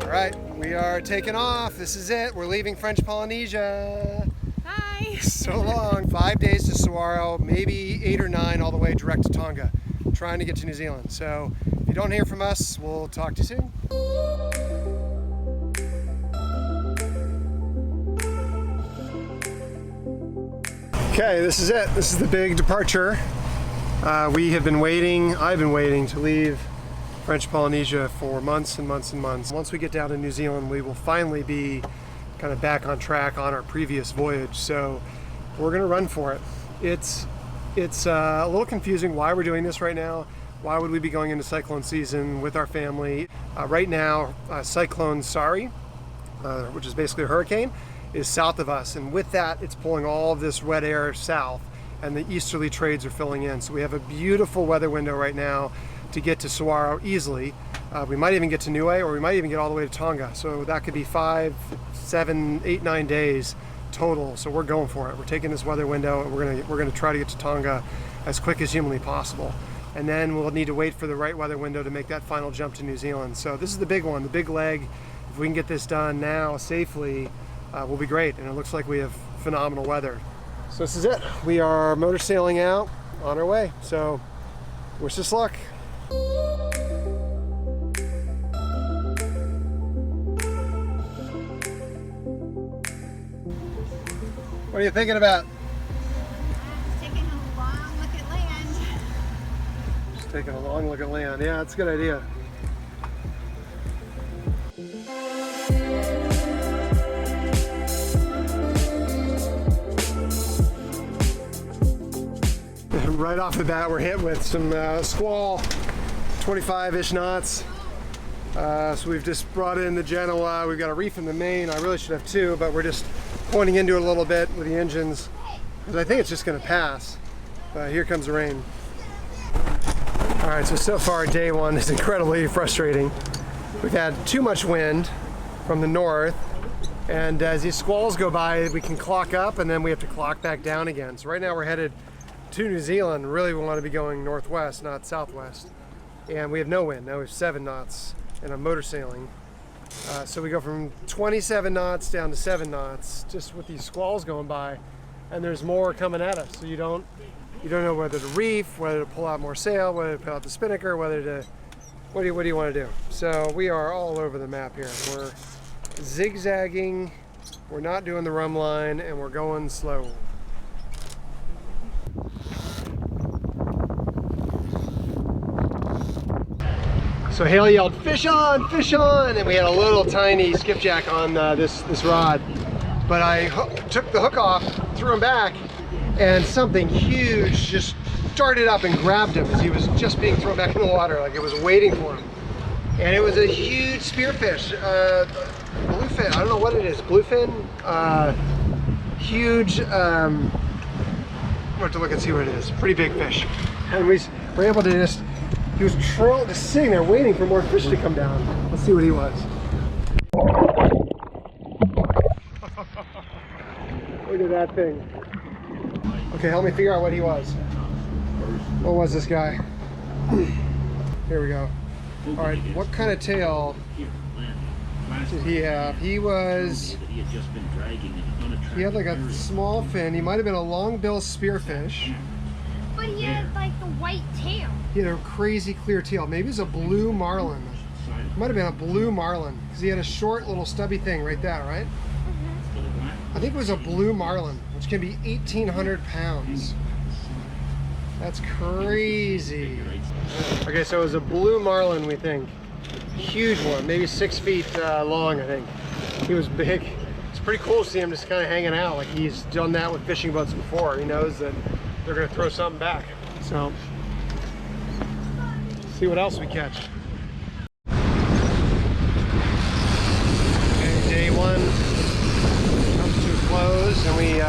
All right, we are taking off. This is it. We're leaving French Polynesia. Hi. So long. 5 days to Saguaro, maybe 8 or 9 all the way direct to Tonga. Trying to get to New Zealand. So if you don't hear from us, we'll talk to you soon. Okay, this is it. This is the big departure. We have been waiting, I've been waiting to leave French Polynesia for months and months and months. Once we get down to New Zealand, we will finally be kind of back on track on our previous voyage. So we're gonna run for it. It's a little confusing why we're doing this right now. Why would we be going into cyclone season with our family? Right now, Cyclone Sarai, which is basically a hurricane, is south of us. And with that, it's pulling all of this wet air south and the easterly trades are filling in. So we have a beautiful weather window right now to get to Saguaro easily. We might even get to Niue, or we might even get all the way to Tonga. So that could be 5, 7, 8, 9 days total. So we're going for it. We're taking this weather window and we're gonna try to get to Tonga as quick as humanly possible. And then we'll need to wait for the right weather window to make that final jump to New Zealand. So this is the big one, the big leg. If we can get this done now safely, we'll be great. And it looks like we have phenomenal weather. So this is it. We are motor sailing out on our way. So wish us luck. What are you thinking about? Taking a long look at land. Just taking a long look at land. Yeah, that's a good idea. Right off the bat, we're hit with some squall, 25-ish knots. So we've just brought in the Genoa. We've got a reef in the main. I really should have 2, but we're just pointing into it a little bit with the engines because I think it's just going to pass. Here comes the rain. All right, so far day 1 is incredibly frustrating. We've had too much wind from the north, and as these squalls go by, we can clock up and then we have to clock back down again. So right now we're headed to New Zealand. Really, we want to be going northwest, not southwest. And we have no wind. Now we have 7 knots and I'm motor sailing. So we go from 27 knots down to 7 knots just with these squalls going by, and there's more coming at us. So you don't know whether to reef, whether to pull out more sail, whether to pull out the spinnaker, whether to what do you want to do? So we are all over the map here. We're zigzagging, we're not doing the rum line, and we're going slow. So Haley yelled, fish on, and we had a little tiny skipjack on this rod. But I took the hook off, threw him back, and something huge just darted up and grabbed him as he was just being thrown back in the water, like it was waiting for him. And it was a huge spearfish, bluefin, I don't know what it is, bluefin, huge, we'll have to look and see what it is, pretty big fish. And we were able to just, he was just sitting there waiting for more fish to come down. Let's see what he was. Look at that thing. Okay, help me figure out what he was. What was this guy? Here we go. All right, what kind of tail did he have? He had like a small fin. He might have been a long-bill spearfish. But he had like the white tail. He had a crazy clear tail. Maybe it was a blue marlin. It might have been a blue marlin because he had a short little stubby thing right there, right? I think it was a blue marlin, which can be 1,800 pounds. That's crazy. Okay, so it was a blue marlin, we think. Huge one, maybe 6 feet long, I think. He was big. It's pretty cool to see him just kind of hanging out. Like he's done that with fishing boats before. He knows that they're going to throw something back. So, see what else we catch. Okay, day 1 comes to a close, and we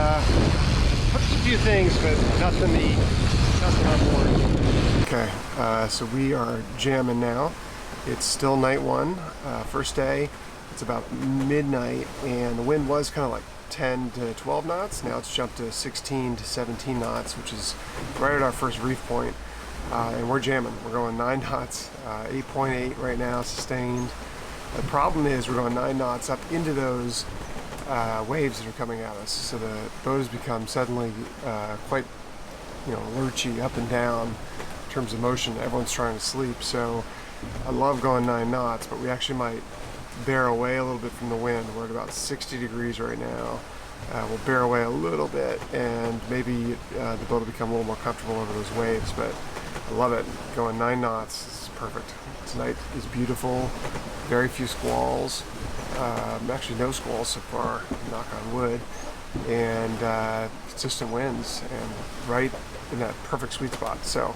hooked a few things, but nothing on board. Okay, so we are jamming now. It's still night 1, first day. It's about midnight, and the wind was kind of like 10 to 12 knots. Now it's jumped to 16 to 17 knots, which is right at our first reef point. And we're jamming. We're going 9 knots, 8.8 right now, sustained. The problem is we're going 9 knots up into those waves that are coming at us. So the boat has become suddenly quite, lurchy up and down in terms of motion. Everyone's trying to sleep. So I love going 9 knots, but we actually might bear away a little bit from the wind. We're at about 60 degrees right now. We'll bear away a little bit, and maybe the boat will become a little more comfortable over those waves, but I love it. Going 9 knots is perfect. Tonight is beautiful, very few squalls, actually no squalls so far, knock on wood, and consistent winds, and right in that perfect sweet spot. So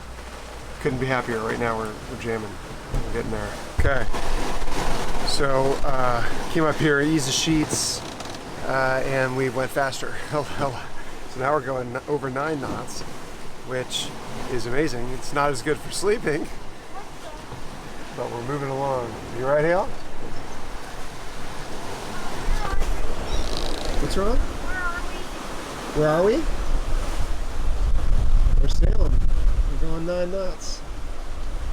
couldn't be happier. Right now we're jamming, we're getting there. Okay, so came up here, eased the sheets, and we went faster. So now we're going over 9 knots, which is amazing. It's not as good for sleeping, but we're moving along. You right, Hale? What's wrong? Where are we? We're sailing. We're going 9 knots.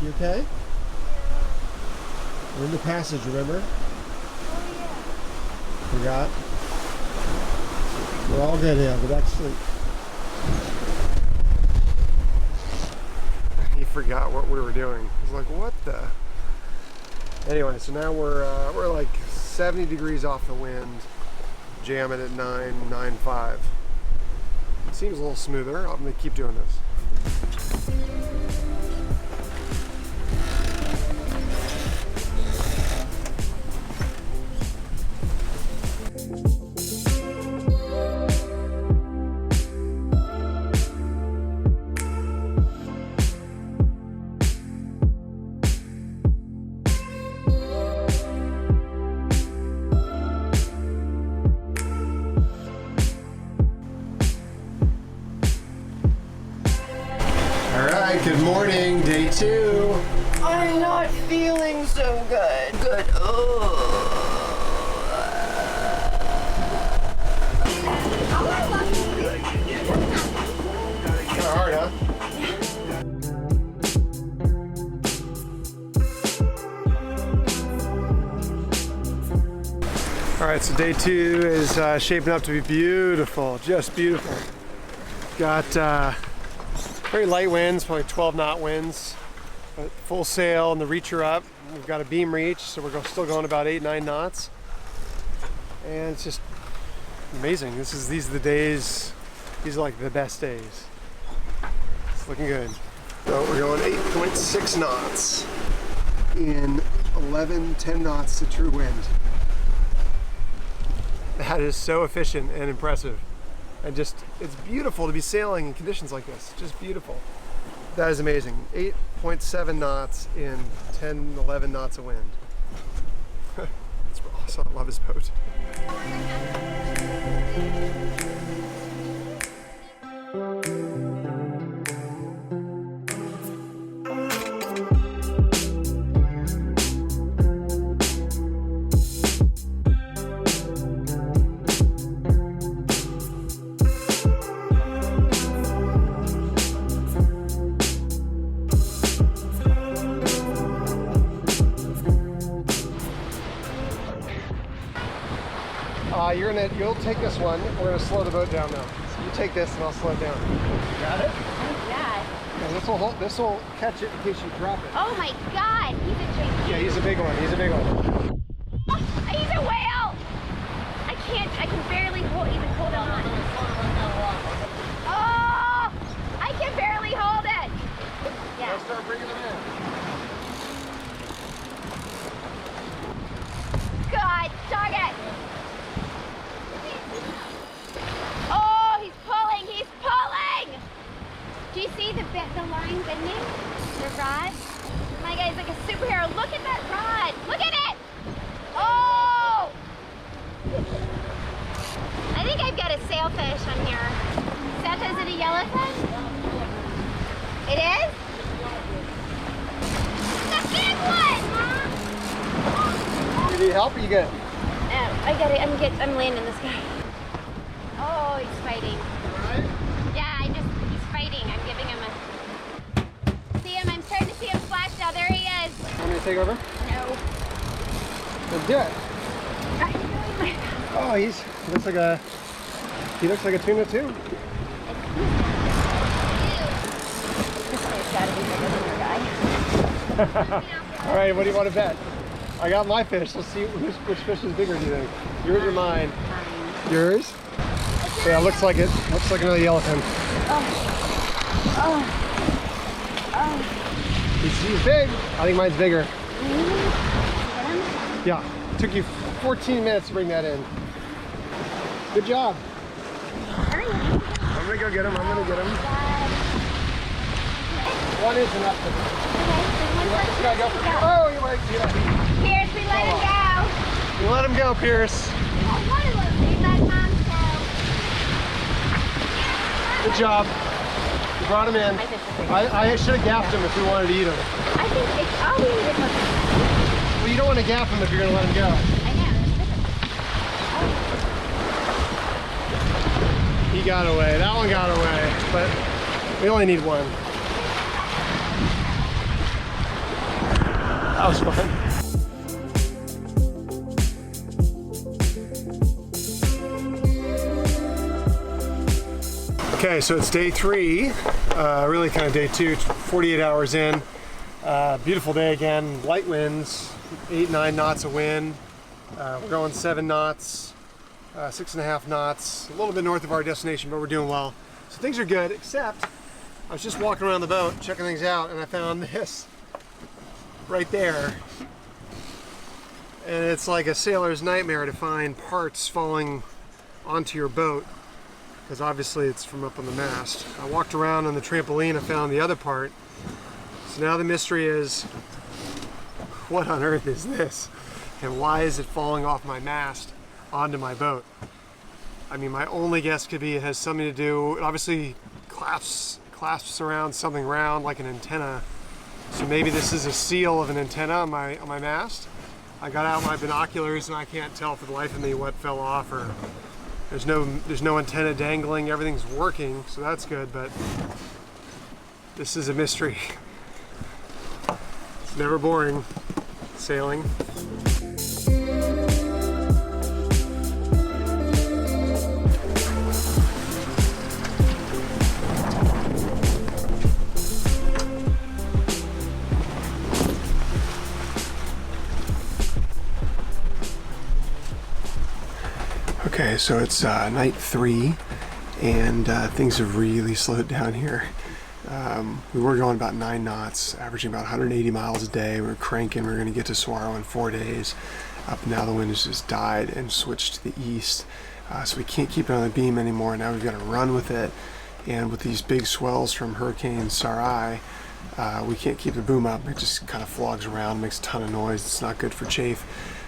You okay? We're in the passage, remember? Forgot? We're all good, Hale. Go back to sleep. He forgot what we were doing. He's like, what the? Anyway, so now we're like 70 degrees off the wind, jamming at 9.95. It seems a little smoother. I'm gonna keep doing this. Good morning, day 2. I'm not feeling so good. Good. Kind of hard, huh? All right, so day 2 is shaping up to be beautiful, just beautiful. Got very light winds, probably 12-knot winds, but full sail and the reacher up. We've got a beam reach, so we're still going about 8-9 knots, and it's just amazing. These are the days. These are like the best days. It's looking good. So we're going 8.6 knots in 10 knots to true wind. That is so efficient and impressive. And just, it's beautiful to be sailing in conditions like this. Just beautiful. That is amazing. 8.7 knots in 10, 11 knots of wind. It's awesome. I love this boat. You'll take this one. We're gonna slow the boat down now. So you take this and I'll slow it down. Got it? Yeah. And this will catch it in case you drop it. Oh my God, he's a giant. Yeah, he's a big one. He's a big one. Oh, he's a whale. I can barely hold on. Oh, I can barely hold it. Yeah. Let's start bringing them in. God, dog it. Oh, he's pulling. Do you see the line bending? The rod? My guy's like a superhero. Look at that rod. Look at it. Oh! I think I've got a sailfish on here. Seth, is it a yellowfish? It is? The big one, Mom! You need help or you good? Oh, I got it. I'm landing this guy. Oh, he's fighting. Alright. Yeah, he's fighting. I'm giving him a... See him? I'm starting to see him flash now. There he is. Want me to take over? No. Let's do it. Oh, he looks like a tuna too. It's gotta be bigger than your guy. All right, what do you want to bet? I got my fish. Let's see which fish is bigger, do you think? Yours or mine? Yours? Yeah, looks like it. Looks like another yellowfin. He's big. I think mine's bigger. Yeah, it took you 14 minutes to bring that in. Good job. Hurry. I'm gonna go get him. I'm gonna get him. One is enough for me. Okay, Gotta go. Oh, you might see that. Pierce, we let him go. You let him go, Pierce. We let Mom go. Good job. You brought him in. I should have gaffed him if we wanted to eat him. I think it's all we need. Well, you don't want to gaff him if you're gonna let him go. I know. He got away. That one got away, but we only need one. That was fun. Okay, so it's day 3, really kind of day 2, 48 hours in. Beautiful day again, light winds, 8-9 knots of wind. We're going 7 knots, 6.5 knots, a little bit north of our destination, but we're doing well. So things are good, except I was just walking around the boat, checking things out, and I found this right there. And it's like a sailor's nightmare to find parts falling onto your boat, because obviously it's from up on the mast. I walked around on the trampoline, I found the other part. So now the mystery is, what on earth is this? And why is it falling off my mast onto my boat? I mean, my only guess could be it has something to do, it obviously clasps around something round like an antenna. So maybe this is a seal of an antenna on my mast. I got out my binoculars and I can't tell for the life of me what fell off, or there's no antenna dangling, everything's working, so that's good, but this is a mystery. It's never boring, sailing. Okay, so it's night 3, and things have really slowed down here. We were going about 9 knots, averaging about 180 miles a day. We were cranking. We were going to get to Saguaro in 4 days. Now the wind has just died and switched to the east, so we can't keep it on the beam anymore. Now we've got to run with it, and with these big swells from Hurricane Sarai, we can't keep the boom up. It just kind of flogs around, makes a ton of noise. It's not good for chafe.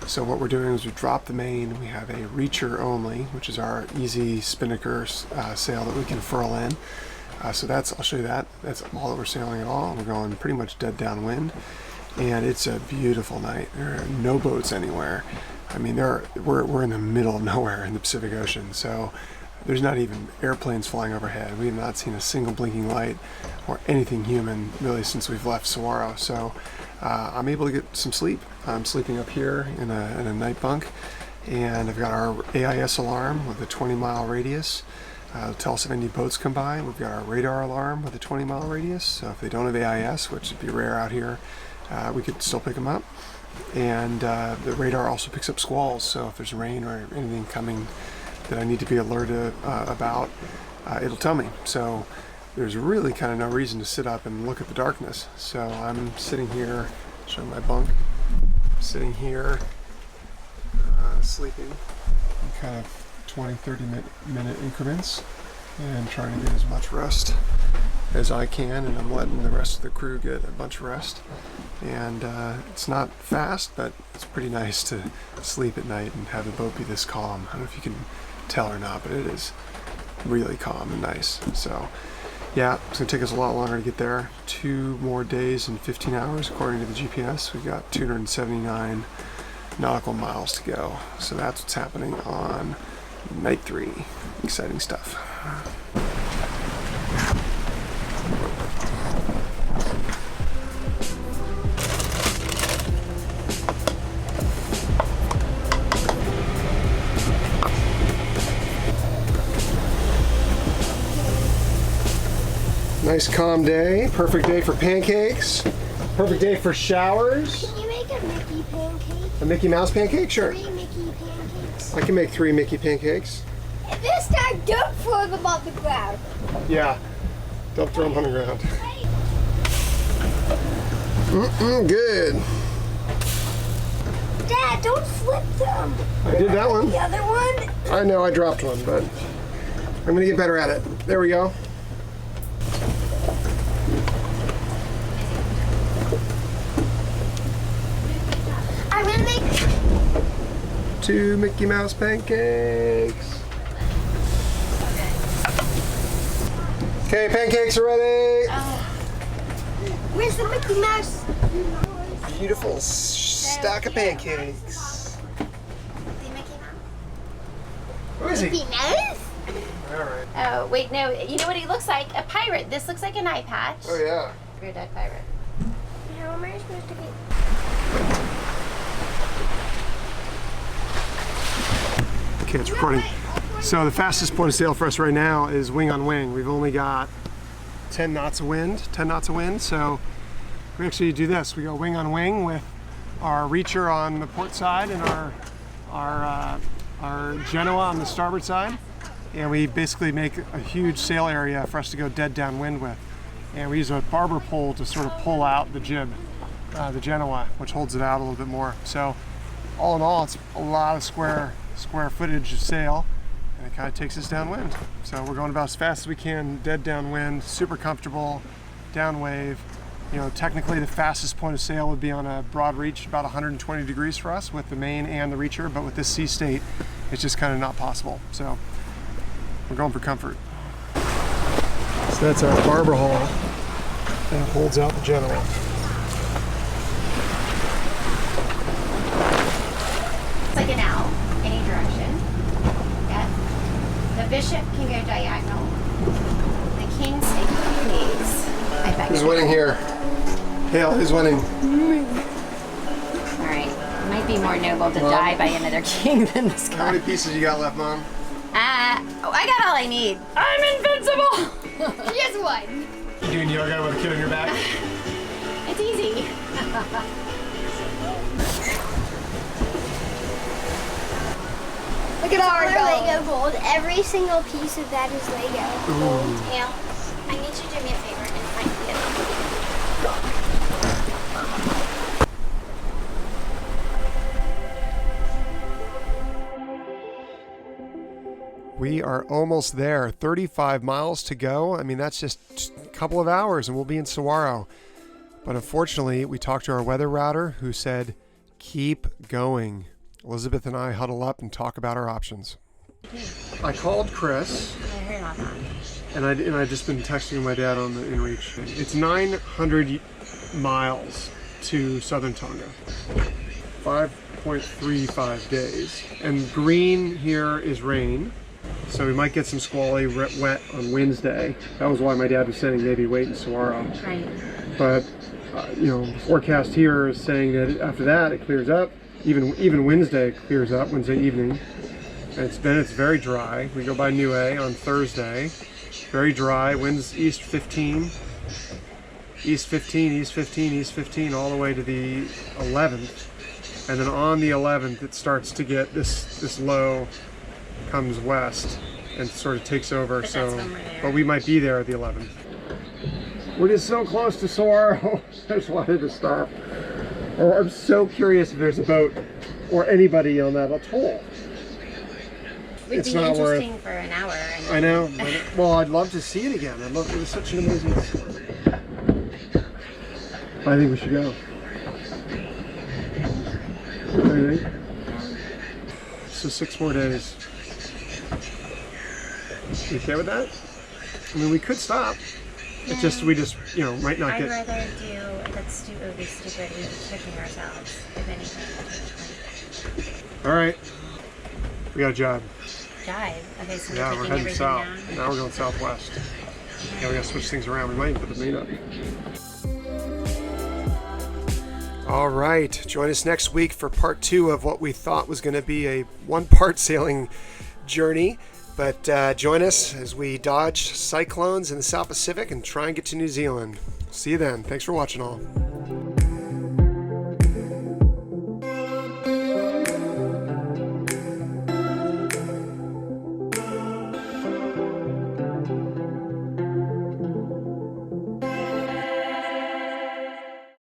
So what we're doing is we drop the main. We have a reacher only, which is our easy spinnaker sail that we can furl in. So I'll show you that. That's all that we're sailing at all. We're going pretty much dead downwind, and it's a beautiful night. There are no boats anywhere. I mean, we're in the middle of nowhere in the Pacific Ocean, so there's not even airplanes flying overhead. We have not seen a single blinking light or anything human really since we've left Saguaro. So I'm able to get some sleep. I'm sleeping up here in a night bunk, and I've got our AIS alarm with a 20-mile radius. It'll tell us if any boats come by. We've got our radar alarm with a 20-mile radius, so if they don't have AIS, which would be rare out here, we could still pick them up. And the radar also picks up squalls, so if there's rain or anything coming that I need to be alerted about, it'll tell me. So there's really kind of no reason to sit up and look at the darkness. So I'm sitting here, showing my bunk, sitting here, sleeping in kind of 20-30 minute increments and trying to get as much rest as I can, and I'm letting the rest of the crew get a bunch of rest. And it's not fast, but it's pretty nice to sleep at night and have the boat be this calm. I don't know if you can tell or not, but it is really calm and nice. So yeah, it's gonna take us a lot longer to get there. 2 more days and 15 hours according to the GPS. We've got 279 nautical miles to go. So that's what's happening on night 3. Exciting stuff. Nice calm day. Perfect day for pancakes. Perfect day for showers. Can you make a Mickey pancake? A Mickey Mouse pancake? Sure. 3 Mickey pancakes. I can make 3 Mickey pancakes. And this time, don't throw them on the ground. Yeah. Don't throw them on the ground. Good. Dad, don't flip them. I did that one. The other one? I know I dropped one, but I'm gonna get better at it. There we go. I'm gonna make 2 Mickey Mouse pancakes. Okay, pancakes are ready. Where's the Mickey Mouse? Beautiful stack of pancakes. The Mickey Mouse? Who is he? Mickey Mouse? All right. Oh, wait, no. You know what he looks like? A pirate. This looks like an eye patch. Oh yeah. You're a dead pirate. How am I supposed to be? Okay, it's recording. So the fastest point of sail for us right now is wing on wing. We've only got 10 knots of wind, so we actually do this. We go wing on wing with our reacher on the port side and our Genoa on the starboard side. And we basically make a huge sail area for us to go dead downwind with. And we use a barber pole to sort of pull out the jib, the Genoa, which holds it out a little bit more. So all in all, it's a lot of square footage of sail, and it kind of takes us downwind. So we're going about as fast as we can, dead downwind, super comfortable, downwave. You know, technically the fastest point of sail would be on a broad reach, about 120 degrees for us with the main and the reacher, but with this sea state, it's just kind of not possible. So we're going for comfort. So that's our barber hole that holds out the Genoa. It's like an L, any direction. Yeah. The bishop can go diagonal. The king stay please. I bet. Who's winning here? Hale, who's winning? All right. It might be more noble to die by another king than this How guy. many pieces you got left, Mom? I got all I need. I'm invincible. Just one. You doing yoga with a kid on your back? It's easy. Look at our Lego gold. Every single piece of that is Lego. Gold. Hale, I need you to do me a favor and find the other. We are almost there. 35 miles to go. I mean, that's just a couple of hours and we'll be in Saguaro. But unfortunately, we talked to our weather router who said, keep going. Elizabeth and I huddle up and talk about our options. I called Chris. I heard about that. And I just been texting my dad on the inReach. It's 900 miles to southern Tonga. 5.35 days. And green here is rain. So we might get some squally wet on Wednesday. That was why my dad was saying maybe wait in Saguaro. Right. But you know, the forecast here is saying that after that it clears up. Even Wednesday clears up, Wednesday evening. And it's very dry. We go by Niue on Thursday. Very dry, winds east 15, east 15, east 15, east 15, all the way to the 11th. And then on the 11th, it starts to get this low comes west and sort of takes over. But So, that's when we're there. but we might be there at the 11th. We're just so close to Saguaro. I just wanted to stop. Oh, I'm so curious if there's a boat or anybody on that atoll. Would It's be not worth- interesting for an hour. And I know. Well, I'd love to see it again. It was such an amazing. I think we should go. What do you think? So 6 more days. You okay with that? I mean, we could stop. It's just we just might not I'd get. rather do that's it would be stupid. We'd be kicking ourselves if anything. All right, we got a job. Jive. Okay, so Yeah, we're we're taking heading everything south. down. Now we're going southwest. Yeah, we gotta switch things around. We might even put the main up. All right, join us next week for part 2 of what we thought was going to be a one-part sailing journey. But join us as we dodge cyclones in the South Pacific and try and get to New Zealand. See you then. Thanks for watching all.